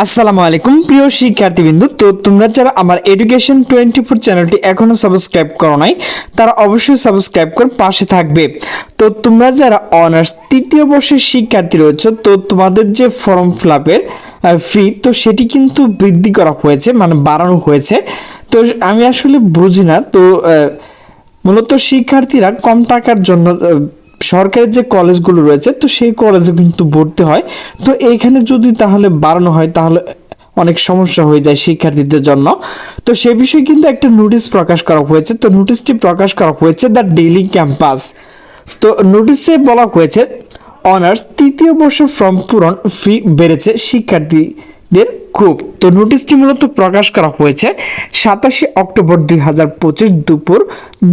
আসসালামু আলাইকুম প্রিয় শিক্ষার্থীবৃন্দ। তো তোমরা যারা আমার এডুকেশন 24 চ্যানেলটি এখনো সাবস্ক্রাইব করো নাই তারা অবশ্যই সাবস্ক্রাইব করে পাশে থাকবে। তো তোমরা যারা অনার্স তৃতীয় বর্ষের শিক্ষার্থী রয়েছে, তো তোমাদের যে ফর্ম ফিল আপের ফি, তো সেটি কিন্তু বৃদ্ধি করা হয়েছে, মানে বাড়ানো হয়েছে। তো আমি আসলে বুঝি না, তো মূলত শিক্ষার্থীরা কম টাকার জন্য সরকারের যে কলেজগুলো রয়েছে, তো সেই কলেজে কিন্তু ভর্তি হয়। তো এইখানে যদি তাহলে বাড়ানো হয় তাহলে অনেক সমস্যা হয়ে যায় শিক্ষার্থীদের জন্য। তো সে বিষয়ে কিন্তু একটা নোটিশ প্রকাশ করা হয়েছে। তো নোটিশটি প্রকাশ করা হয়েছে দ্য ডেইলি ক্যাম্পাস। তো নোটিশে বলা হয়েছে অনার্স তৃতীয় বর্ষ ফর্ম পূরণ ফি বেড়েছে শিক্ষার্থীদের খুব। তো নোটিশটি মূলত প্রকাশ করা হয়েছে 27 অক্টোবর 2025 দুপুর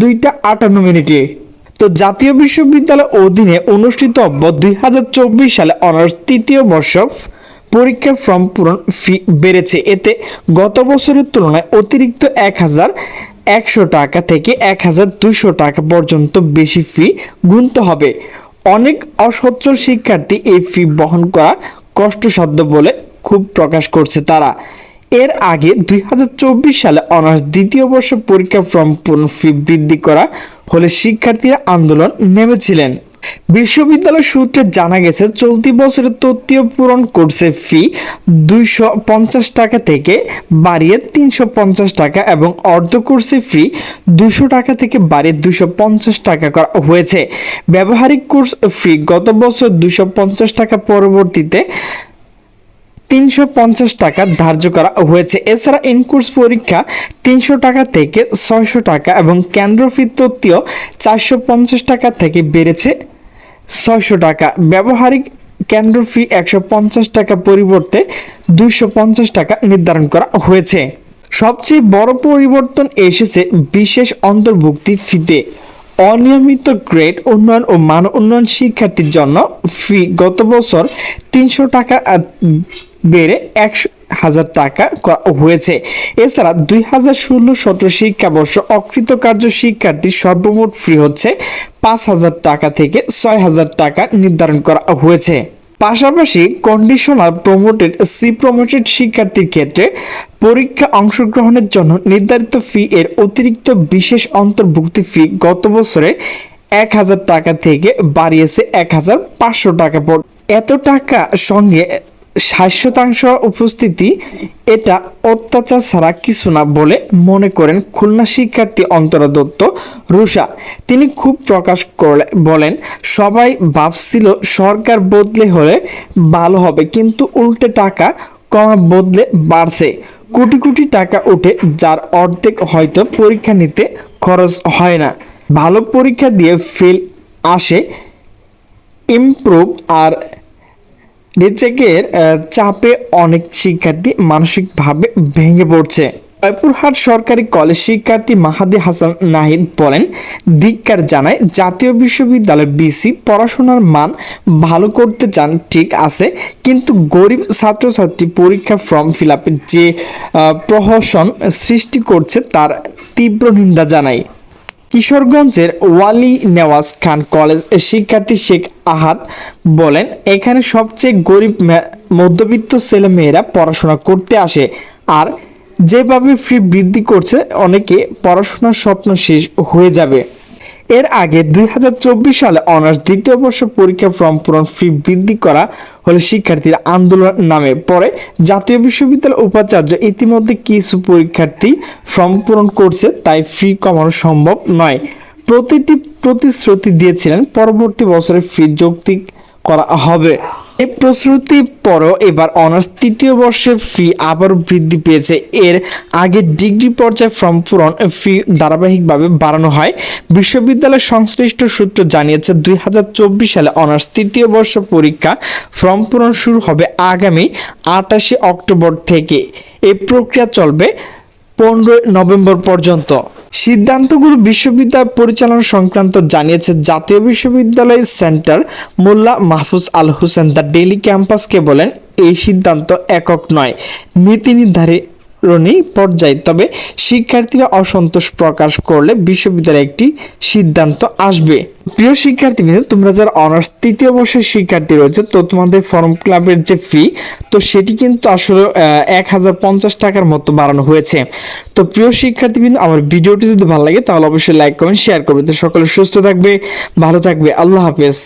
2:58। তো জাতীয় বিশ্ববিদ্যালয় অধীনে অনুষ্ঠিত 2024 সালে অনার্স তৃতীয় বর্ষ পরীক্ষার ফর্ম পূরণ ফি বেড়েছে। এতে গত বছরের তুলনায় অতিরিক্ত 1100 টাকা থেকে 1200 টাকা পর্যন্ত বেশি ফি গুনতে হবে। অনেক অসচ্ছল শিক্ষার্থী এই ফি বহন করা কষ্টসাধ্য বলে ক্ষোভ প্রকাশ করছে তারা। এর আগে 2024 সালে অনার্স দ্বিতীয় বর্ষ পরীক্ষা ফর্ম পূরণ ফি বৃদ্ধি করা হলে শিক্ষার্থীরা আন্দোলন নেমেছিলেন। বিশ্ববিদ্যালয় সূত্রে জানা গেছে চলতি বছরে তৃতীয় পূরণ কোর্সের ফি 250 টাকা থেকে বাড়িয়ে 350 টাকা এবং অর্ধ কোর্সের ফি 200 টাকা থেকে বাড়িয়ে 250 টাকা করা হয়েছে। ব্যবহারিক কোর্স ফি গত বছর 250 টাকা পরবর্তীতে 350 টাকা ধার্য করা হয়েছে। এছাড়া ইনকোর্স পরীক্ষা 300 টাকা থেকে 600 টাকা এবং কেন্দ্র ফি তত্ত্বীয় 450 টাকা থেকে বেড়েছে 600 টাকা। ব্যবহারিক কেন্দ্র ফি 150 টাকা পরিবর্তে 250 টাকা নির্ধারণ করা হয়েছে। সবচেয়ে বড় পরিবর্তন এসেছে বিশেষ অন্তর্ভুক্তি ফিতে। অনিয়মিত গ্রেড উন্নয়ন ও মান উন্নয়ন শিক্ষার্থীর জন্য ফি গত বছর 300 টাকা বেড়ে 1000 টাকা করা হয়েছে। এছাড়া 2016-17 শিক্ষাবর্ষ অকৃতকার্য শিক্ষার্থীর সর্বমোট ফি হচ্ছে 5000 টাকা থেকে 6000 টাকা নির্ধারণ করা হয়েছে। পাশাপাশি কন্ডিশনাল প্রমোটেড সি প্রমোটেড শিক্ষার্থীর ক্ষেত্রে পরীক্ষা অংশগ্রহণের জন্য নির্ধারিত ফি এর অতিরিক্ত বিশেষ অন্তর্ভুক্তি ফি গত বছরে 1000 টাকা থেকে বাড়িয়েছে 1500 টাকা। এত টাকা সঙ্গে 60% উপস্থিতি, এটা অত্যাচার ছাড়া কিছু না বলে মনে করেন খুলনা শিক্ষার্থী অন্তরা দত্ত রুষা। তিনি খুব প্রকাশ করে বলেন, সবাই ভাবছিল সরকার বদলে হলে ভালো হবে, কিন্তু উল্টে টাকা কমা বদলে বাড়ছে। কোটি কোটি টাকা উঠে যার অর্ধেক হয়তো পরীক্ষা নিতে খরচ হয় না। ভালো পরীক্ষা দিয়ে ফেল আসে ইমপ্রুভ আর রিচেকের চাপে অনেক শিক্ষার্থী মানসিকভাবে ভেঙে পড়ছে। জয়পুরহাট সরকারি কলেজ শিক্ষার্থী মাহাদি হাসান নাহিদ বলেন, ধিক্কার জানায় জাতীয় বিশ্ববিদ্যালয় বিসি পড়াশোনার মান ভালো করতে চান ঠিক আছে, কিন্তু গরিব ছাত্রছাত্রী পরীক্ষা ফর্ম ফিল আপের যে প্রহসন সৃষ্টি করছে তার তীব্র নিন্দা জানায়। কিশোরগঞ্জের ওয়ালি নেওয়াজ খান কলেজ শিক্ষার্থী শেখ আহাদ বলেন, এখানে সবচেয়ে গরিব মধ্যবিত্ত ছেলেমেয়েরা পড়াশোনা করতে আসে, আর যেভাবে ফি বৃদ্ধি করছে অনেকে পড়াশোনার স্বপ্ন শেষ হয়ে যাবে। এর আগে 2024 সালে অনার্স দ্বিতীয় বর্ষ পরীক্ষা ফর্ম পূরণ ফি বৃদ্ধি করা হলে শিক্ষার্থীরা আন্দোলন নামে পরে জাতীয় বিশ্ববিদ্যালয় উপাচার্য ইতিমধ্যে কিছু পরীক্ষার্থী ফর্ম পূরণ করছে, তাই ফি কমানো সম্ভব নয়। প্রতিটি প্রতিশ্রুতি দিয়েছিলেন পরবর্তী বছরে ফি যৌক্তিক করা হবে। এই প্রতিশ্রুতি পরও এবার অনার্স তৃতীয় বর্ষের ফি আবারও বৃদ্ধি পেয়েছে। এর আগে ডিগ্রি পর্যায়ে ফর্ম পূরণ ফি ধারাবাহিকভাবে বাড়ানো হয়। বিশ্ববিদ্যালয় সংশ্লিষ্ট সূত্র জানিয়েছে 2024 সালে অনার্স তৃতীয় বর্ষ পরীক্ষা ফর্ম পূরণ শুরু হবে আগামী 28 অক্টোবর থেকে। এই প্রক্রিয়া চলবে 15 নভেম্বর পর্যন্ত। সিদ্ধান্তগুলো বিশ্ববিদ্যালয় পরিচালনা সংক্রান্ত জানিয়েছে জাতীয় বিশ্ববিদ্যালয় centre Mollah Mahfuz Al Hossain the daily ক্যাম্পাসকে বলেন, এই সিদ্ধান্ত একক নয়, নীতি নির্ধারণী পর্যায়ে, তবে শিক্ষার্থীরা অসন্তোষ প্রকাশ করলে বিশ্ববিদ্যালয়ে একটি সিদ্ধান্ত আসবে। প্রিয় শিক্ষার্থীবৃন্দ, তোমরা যারা অনার্স তৃতীয় বর্ষের শিক্ষার্থী রয়েছে, তো তোমাদের ফর্ম ক্লাবের যে ফি, তো সেটি কিন্তু আসলে 1050 টাকার মতো বাড়ানো হয়েছে। তো প্রিয় শিক্ষার্থীবৃন্দ, আমার ভিডিওটি যদি ভালো লাগে তাহলে অবশ্যই লাইক কমেন্ট শেয়ার করবে। তো সকলে সুস্থ থাকবে, ভালো থাকবে, আল্লাহ হাফেজ।